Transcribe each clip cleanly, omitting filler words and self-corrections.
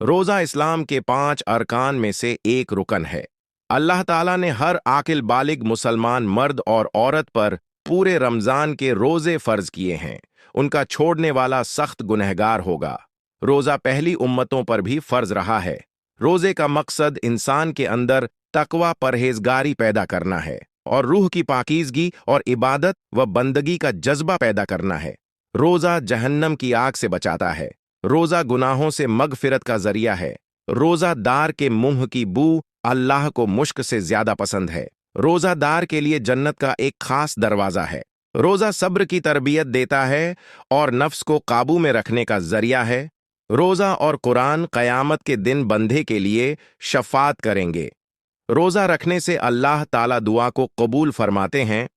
रोज़ा इस्लाम के 5 अरकान में से एक रुकन है। अल्लाह ताला ने हर आकिल बालिग मुसलमान मर्द और औरत पर पूरे रमज़ान के रोज़े फ़र्ज किए हैं। उनका छोड़ने वाला सख्त गुनहगार होगा। रोज़ा पहली उम्मतों पर भी फ़र्ज रहा है। रोज़े का मकसद इंसान के अंदर तकवा परहेजगारी पैदा करना है और रूह की पाकीज़गी और इबादत व बंदगी का जज्बा पैदा करना है। रोज़ा जहन्नम की आग से बचाता है। रोज़ा गुनाहों से मगफिरत का जरिया है। रोज़ादार के मुंह की बू अल्लाह को मुश्क से ज्यादा पसंद है। रोज़ादार के लिए जन्नत का एक खास दरवाज़ा है। रोज़ा सब्र की तरबियत देता है और नफ्स को काबू में रखने का जरिया है। रोज़ा और कुरान क़यामत के दिन बंदे के लिए शफ़ात करेंगे। रोज़ा रखने से अल्लाह ताला दुआ को कबूल फरमाते हैं।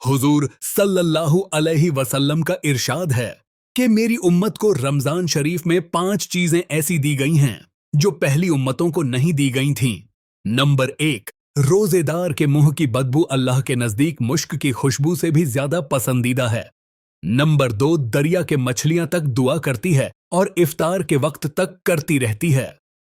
हुजूर सल्लल्लाहु अलैहि वसल्लम का इरशाद है कि मेरी उम्मत को रमजान शरीफ में 5 चीजें ऐसी दी गई हैं जो पहली उम्मतों को नहीं दी गई थीं। नंबर 1, रोजेदार के मुंह की बदबू अल्लाह के नजदीक मुश्क की खुशबू से भी ज्यादा पसंदीदा है। नंबर 2, दरिया के मछलियां तक दुआ करती है और इफ्तार के वक्त तक करती रहती है।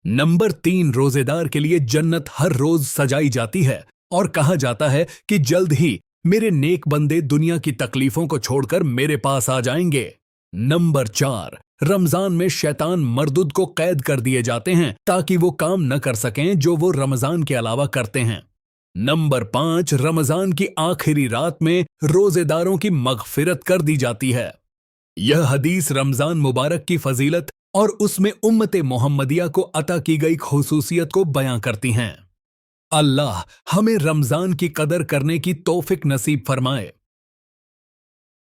नंबर 3, रोजेदार के लिए जन्नत हर रोज सजाई जाती है और कहा जाता है कि जल्द ही मेरे नेक बंदे दुनिया की तकलीफों को छोड़कर मेरे पास आ जाएंगे। नंबर 4, रमजान में शैतान मरदुद को कैद कर दिए जाते हैं ताकि वो काम न कर सकें जो वो रमजान के अलावा करते हैं। नंबर 5, रमजान की आखिरी रात में रोजेदारों की मगफिरत कर दी जाती है। यह हदीस रमजान मुबारक की फजीलत और उसमें उम्मत मोहम्मदिया को अता की गई खुसूसियत को बयां करती हैं। अल्लाह हमें रमजान की कदर करने की तौफीक नसीब फरमाए।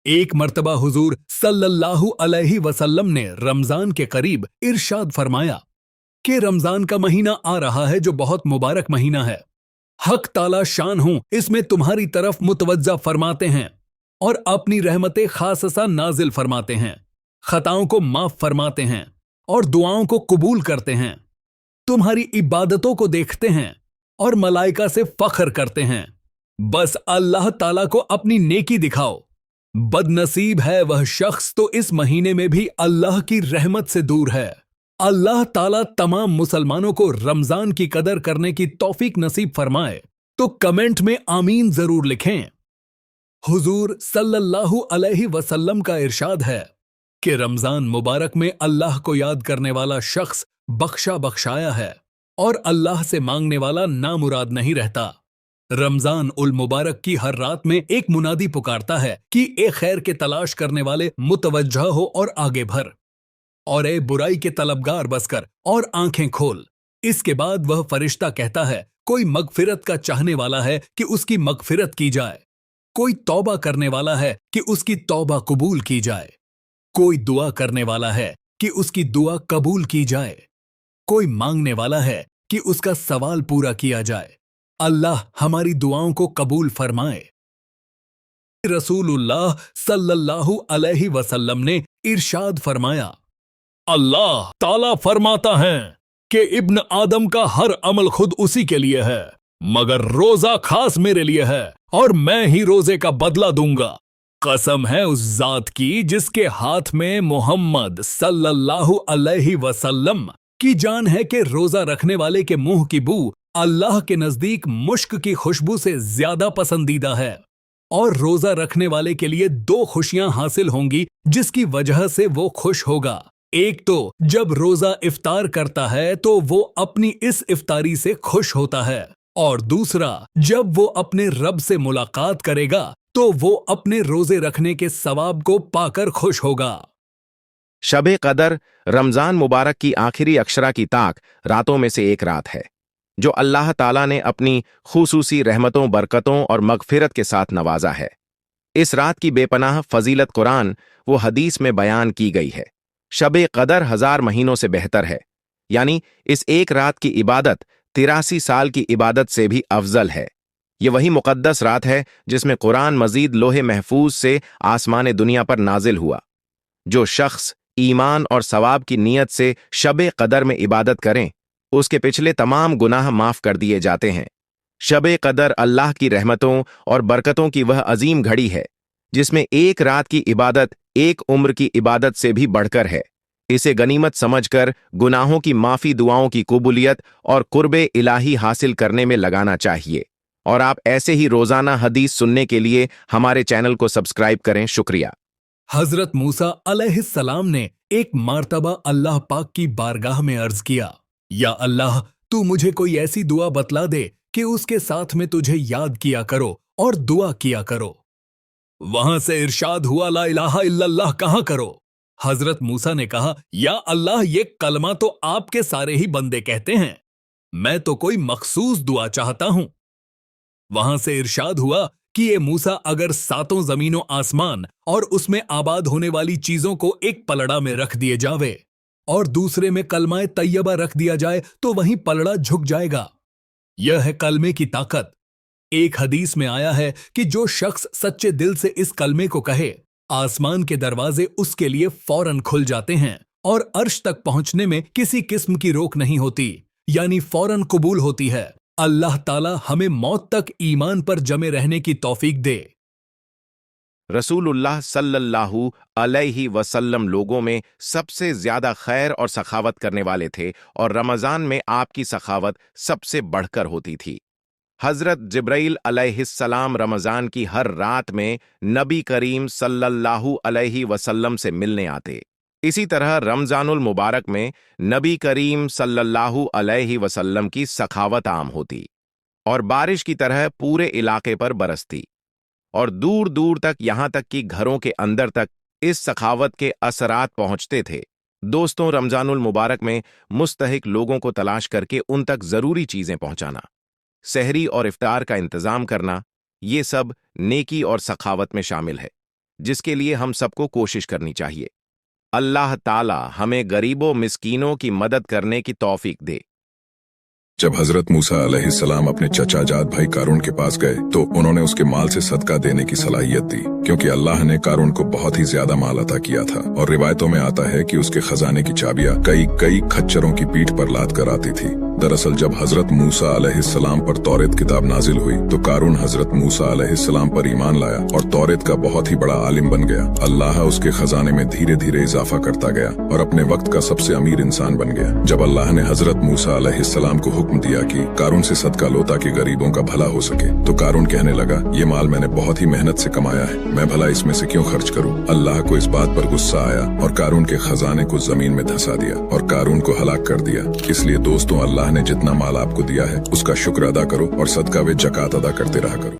एक मर्तबा हुजूर सल्लल्लाहु अलैहि वसल्लम ने रमजान के करीब इरशाद फरमाया कि रमजान का महीना आ रहा है जो बहुत मुबारक महीना है। हक ताला शान हूं इसमें तुम्हारी तरफ मुतवज्जा फरमाते हैं और अपनी रहमतें खाससा नाजिल फरमाते हैं, खताओं को माफ फरमाते हैं और दुआओं को कबूल करते हैं। तुम्हारी इबादतों को देखते हैं और मलाइका से फख्र करते हैं। बस अल्लाह ताला को अपनी नेकी दिखाओ। बदनसीब है वह शख्स तो इस महीने में भी अल्लाह की रहमत से दूर है। अल्लाह ताला तमाम मुसलमानों को रमजान की कदर करने की तौफीक नसीब फरमाए। तो कमेंट में आमीन जरूर लिखें। हुजूर सल्लल्लाहु अलैहि वसल्लम का इरशाद है कि रमजान मुबारक में अल्लाह को याद करने वाला शख्स बख्शा बख्शाया है और अल्लाह से मांगने वाला नामुराद नहीं रहता। रमजान उल मुबारक की हर रात में एक मुनादी पुकारता है कि ए खैर के तलाश करने वाले मुतवज्जा हो और आगे भर, और ए बुराई के तलबगार बसकर और आंखें खोल। इसके बाद वह फरिश्ता कहता है कोई मगफिरत का चाहने वाला है कि उसकी मगफिरत की जाए, कोई तौबा करने वाला है कि उसकी तौबा कबूल की जाए, कोई दुआ करने वाला है कि उसकी दुआ कबूल की जाए, कोई मांगने वाला है कि उसका सवाल पूरा किया जाए। अल्लाह हमारी दुआओं को कबूल फरमाए। रसूलुल्लाह सल्लल्लाहु अलैहि वसल्लम ने इरशाद फरमाया, अल्लाह ताला फरमाता है कि इब्न आदम का हर अमल खुद उसी के लिए है, मगर रोजा खास मेरे लिए है और मैं ही रोजे का बदला दूंगा। कसम है उस जात की जिसके हाथ में मोहम्मद सल्लल्लाहु अलैहि वसल्लम की जान है कि रोजा रखने वाले के मुंह की बू अल्लाह के नजदीक मुश्क की खुशबू से ज्यादा पसंदीदा है। और रोजा रखने वाले के लिए 2 खुशियां हासिल होंगी जिसकी वजह से वो खुश होगा। एक तो जब रोजा इफ्तार करता है तो वो अपनी इस इफ्तारी से खुश होता है, और दूसरा जब वो अपने रब से मुलाकात करेगा तो वो अपने रोजे रखने के सवाब को पाकर खुश होगा। शब कदर रमजान मुबारक की आखिरी अक्षरा की ताक रातों में से एक रात है जो अल्लाह ताला ने अपनी खुसूसी रहमतों, बरकतों और मगफिरत के साथ नवाजा है। इस रात की बेपनाह फजीलत कुरान वो हदीस में बयान की गई है। शब कदर 1000 महीनों से बेहतर है, यानी इस एक रात की इबादत 83 साल की इबादत से भी अफजल है। ये वही मुकद्दस रात है जिसमें कुरान मजीद लोहे महफूज से आसमान दुनिया पर नाजिल हुआ। जो शख्स ईमान और सवाब की नीयत से शब कदर में इबादत करें उसके पिछले तमाम गुनाह माफ कर दिए जाते हैं। शब कदर अल्लाह की रहमतों और बरकतों की वह अजीम घड़ी है जिसमें एक रात की इबादत एक उम्र की इबादत से भी बढ़कर है। इसे गनीमत समझकर गुनाहों की माफी, दुआओं की कबूलियत और कुर्बे इलाही हासिल करने में लगाना चाहिए। और आप ऐसे ही रोजाना हदीस सुनने के लिए हमारे चैनल को सब्सक्राइब करें। शुक्रिया। हजरत मूसा अलैहिस्सलाम ने एक मर्तबा अल्लाह पाक की बारगाह में अर्ज किया, या अल्लाह, तू मुझे कोई ऐसी दुआ बतला दे कि उसके साथ में तुझे याद किया करो और दुआ किया करो। वहां से इरशाद हुआ, ला इलाहा इल्लल्लाह कहा करो। हजरत मूसा ने कहा, या अल्लाह, ये कलमा तो आपके सारे ही बंदे कहते हैं, मैं तो कोई मखसूस दुआ चाहता हूं। वहां से इरशाद हुआ कि ये मूसा, अगर सातों जमीनों आसमान और उसमें आबाद होने वाली चीजों को एक पलड़ा में रख दिए जावे और दूसरे में कलमाए तैयबा रख दिया जाए तो वहीं पलड़ा झुक जाएगा। यह है कलमे की ताकत। एक हदीस में आया है कि जो शख्स सच्चे दिल से इस कलमे को कहे, आसमान के दरवाजे उसके लिए फौरन खुल जाते हैं और अर्श तक पहुंचने में किसी किस्म की रोक नहीं होती, यानी फौरन कबूल होती है। अल्लाह ताला हमें मौत तक ईमान पर जमे रहने की तौफीक दे। रसूलुल्लाह सल्लल्लाहु अलैहि वसल्लम लोगों में सबसे ज्यादा खैर और सखावत करने वाले थे और रमजान में आपकी सखावत सबसे बढ़कर होती थी। हजरत जिब्राइल अलैहिस्सलाम रमजान की हर रात में नबी करीम सल्लल्लाहु अलैहि वसल्लम से मिलने आते। इसी तरह रमजानुल मुबारक में नबी करीम सल्लल्लाहु अलैहि वसल्लम की सखावत आम होती और बारिश की तरह पूरे इलाके पर बरसती और दूर दूर तक, यहां तक कि घरों के अंदर तक इस सखावत के असरात पहुंचते थे। दोस्तों, रमजानुल मुबारक में मुस्तहिक लोगों को तलाश करके उन तक जरूरी चीजें पहुंचाना, सहरी और इफ्तार का इंतजाम करना, ये सब नेकी और सखावत में शामिल है, जिसके लिए हम सबको कोशिश करनी चाहिए। अल्लाह ताला हमें गरीबों मिस्कीनों की मदद करने की तौफीक दे। जब हजरत मूसा अलैहिस्सलाम अपने चचा जाद भाई कारून के पास गए तो उन्होंने उसके माल से सदका देने की सलाहियत दी, क्योंकि अल्लाह ने कारून को बहुत ही ज्यादा माल अता किया था और रिवायतों में आता है कि उसके खजाने की चाबियां कई कई खच्चरों की पीठ पर लाद कर आती थी। दरअसल जब हजरत मूसा अलैहिस्सलाम पर तौरेत किताब नाजिल हुई तो कारून हजरत मूसा अलैहिस्सलाम पर ईमान लाया और तौरेत का बहुत ही बड़ा आलिम बन गया। अल्लाह उसके खजाने में धीरे धीरे इजाफा करता गया और अपने वक्त का सबसे अमीर इंसान बन गया। जब अल्लाह ने हजरत मूसा अलैहिस्सलाम को हुक्म दिया कि कारून से सदका लो ताकि गरीबों का भला हो सके, तो कारून कहने लगा, ये माल मैंने बहुत ही मेहनत से कमाया है, मैं भला इसमें से क्यों खर्च करूं। अल्लाह को इस बात पर गुस्सा आया और कारून के खजाने को जमीन में धंसा दिया और कारून को हलाक कर दिया। इसलिए दोस्तों, अल्लाह ने जितना माल आपको दिया है उसका शुक्र अदा करो और सदका व ज़कात अदा करते रहा करो।